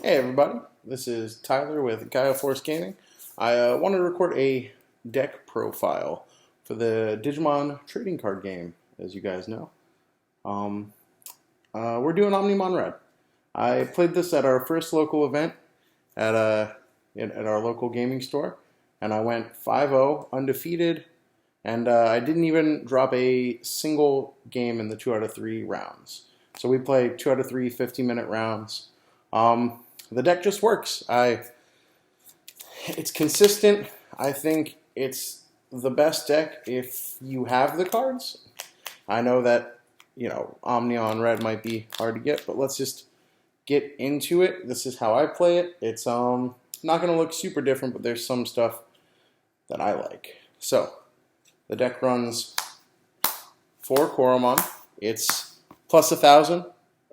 Hey everybody, this is Tyler with Gaia Force Gaming. I wanted to record a deck profile for the Digimon trading card game, as you guys know. Um, we're doing Omnimon Red. I played this at our first local event at at our local gaming store, and I went 5-0 undefeated, and I didn't even drop a single game in the 2 out of 3 rounds. So we played 2 out of 3 50-minute rounds. The deck just works. It's consistent. I think it's the best deck if you have the cards. I know that, Omnion Red might be hard to get, but let's just get into it. This is how I play it. It's not going to look super different, but there's some stuff that I like. So, the deck runs 4 Koromon. It's plus 1,000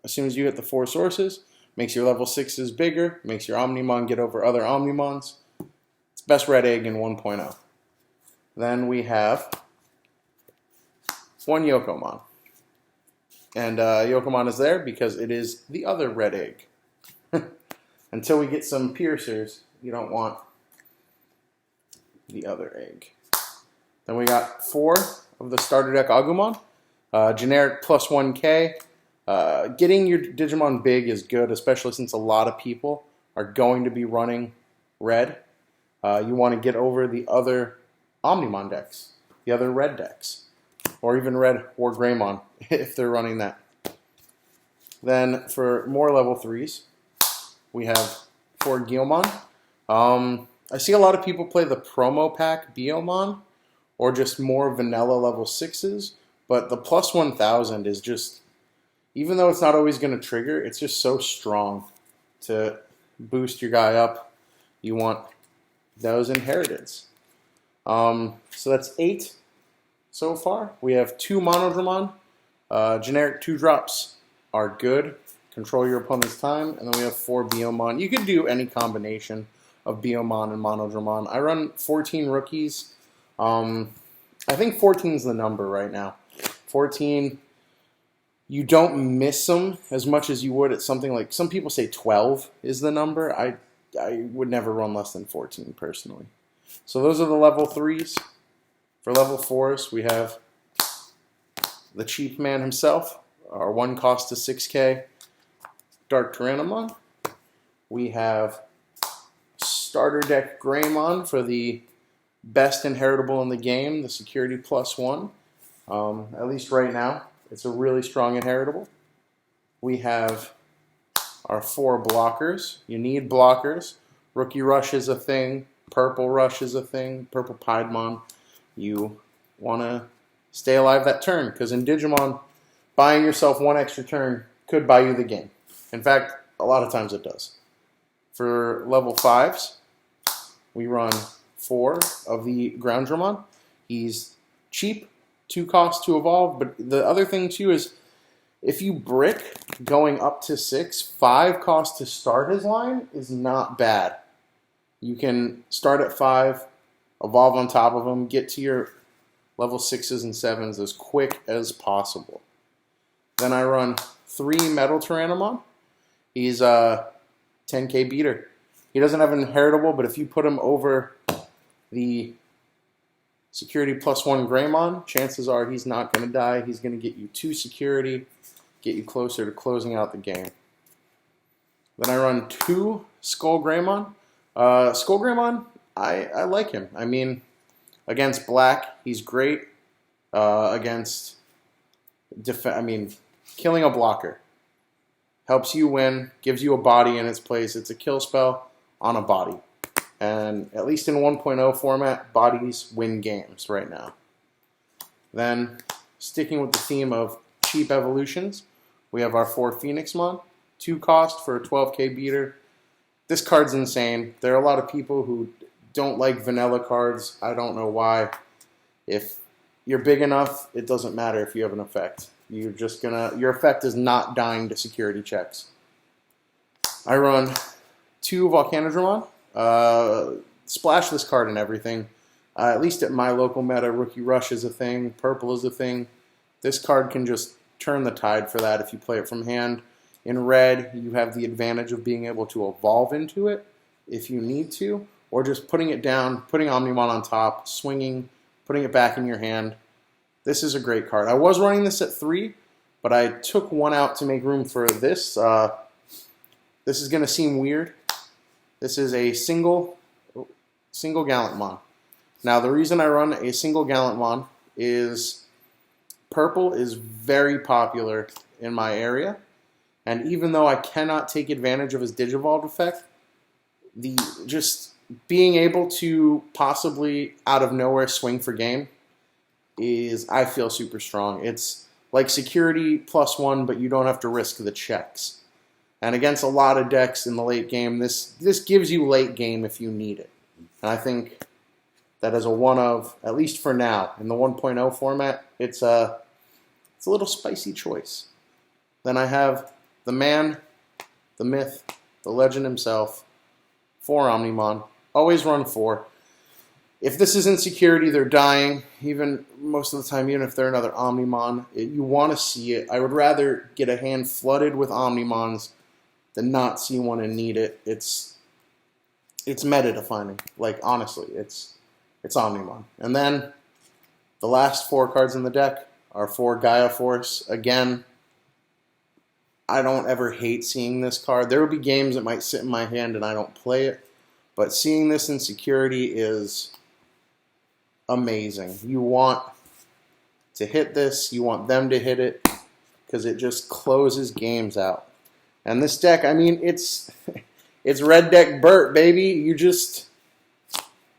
as soon as you hit the 4 sources. Makes your level 6s bigger, makes your Omnimon get over other Omnimons. It's best red egg in 1.0. Then we have 1 Yokomon. And Yokomon is there because it is the other red egg. Until we get some piercers, you don't want the other egg. Then we got 4 of the starter deck Agumon. Generic plus 1k. Getting your Digimon big is good, especially since a lot of people are going to be running red. You want to get over the other Omnimon decks, the other red decks, or even red or Greymon if they're running that. Then for more level 3s, we have 4 Guilmon. I see a lot of people play the promo pack Biomon, or just more vanilla level 6s, but the plus 1,000 is just... Even though it's not always going to trigger, it's just so strong to boost your guy up. You want those inheriteds. So that's 8 so far. We have 2 Monodramon. Generic 2-drops are good. Control your opponent's time. And then we have 4 Biomon. You could do any combination of Biomon and Monodramon. I run 14 rookies. I think 14 is the number right now. 14... You don't miss them as much as you would at something like, some people say 12 is the number. I would never run less than 14 personally. So those are the level 3s. For level 4s, we have the Chief Man himself, our 1 cost to 6k, Dark Tyrannomon. We have starter deck Greymon for the best inheritable in the game, the security plus 1, at least right now. It's a really strong inheritable. We have our 4 blockers. You need blockers. Rookie Rush is a thing. Purple Rush is a thing. Purple Piedmon. You want to stay alive that turn, because in Digimon, buying yourself 1 extra turn could buy you the game. In fact, a lot of times it does. For level 5s, we run 4 of the Groundramon. He's cheap. 2 costs to evolve, but the other thing too is if you brick going up to 6, 5 costs to start his line is not bad. You can start at 5, evolve on top of him, get to your level 6s and 7s as quick as possible. Then I run 3 Metal Tyrannomon. He's a 10k beater. He doesn't have an inheritable, but if you put him over the security plus 1 Greymon, chances are he's not going to die. He's going to get you 2 security, get you closer to closing out the game. Then I run 2 Skull Greymon. Skull Greymon, I like him. I mean, against black, he's great. Against, killing a blocker. Helps you win, gives you a body in its place. It's a kill spell on a body. And at least in 1.0 format, bodies win games right now. Then, sticking with the theme of cheap evolutions, we have our 4 Phoenixmon. 2 cost for a 12k beater. This card's insane. There are a lot of people who don't like vanilla cards. I don't know why. If you're big enough, it doesn't matter if you have an effect. Your effect is not dying to security checks. I run 2 Volcanodramon. Splash this card and everything. At least at my local meta, Rookie Rush is a thing. Purple is a thing. This card can just turn the tide for that if you play it from hand. In red, you have the advantage of being able to evolve into it if you need to, or just putting it down, putting Omnimon on top, swinging, putting it back in your hand. This is a great card. I was running this at 3, but I took one out to make room for this. This is going to seem weird. This is a single Gallantmon. Now, the reason I run a single Gallantmon is purple is very popular in my area, and even though I cannot take advantage of his Digivolve effect, just being able to possibly out of nowhere swing for game is, I feel, super strong. It's like security +1, but you don't have to risk the checks. And against a lot of decks in the late game, this gives you late game if you need it. And I think that is a one of, at least for now, in the 1.0 format, it's a little spicy choice. Then I have the man, the myth, the legend himself, 4 Omnimon. Always run 4. If this is insecurity, they're dying. Even most of the time, even if they're another Omnimon, you want to see it. I would rather get a hand flooded with Omnimons than not see one and need it. It's meta defining. Like, honestly, it's Omnimon. And then the last 4 cards in the deck are 4 Gaia Force. Again, I don't ever hate seeing this card. There will be games that might sit in my hand and I don't play it, but seeing this in security is amazing. You want to hit this, you want them to hit it, because it just closes games out. And this deck, I mean, it's red deck Burt, baby. You just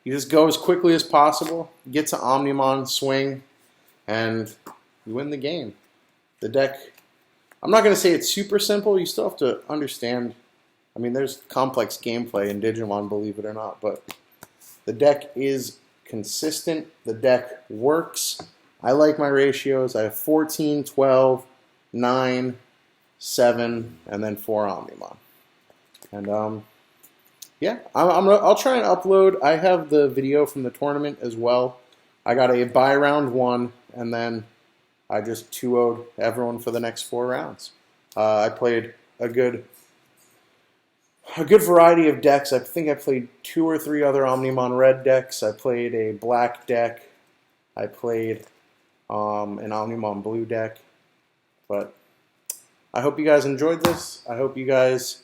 go as quickly as possible, get to Omnimon, swing, and you win the game. The deck, I'm not going to say it's super simple. You still have to understand. I mean, there's complex gameplay in Digimon, believe it or not, but the deck is consistent. The deck works. I like my ratios. I have 14, 12, 9, 7, and then 4 Omnimon. And yeah, I'll try and upload. I have the video from the tournament as well. I got a bye round 1, and then I just 2-0'd everyone for the next 4 rounds. I played a good variety of decks. I think I played 2 or 3 other Omnimon red decks. I played a black deck. I played an Omnimon blue deck. But I hope you guys enjoyed this. I hope you guys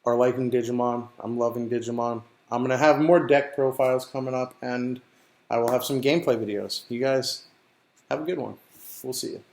are liking Digimon. I'm loving Digimon. I'm going to have more deck profiles coming up, and I will have some gameplay videos. You guys have a good one. We'll see you.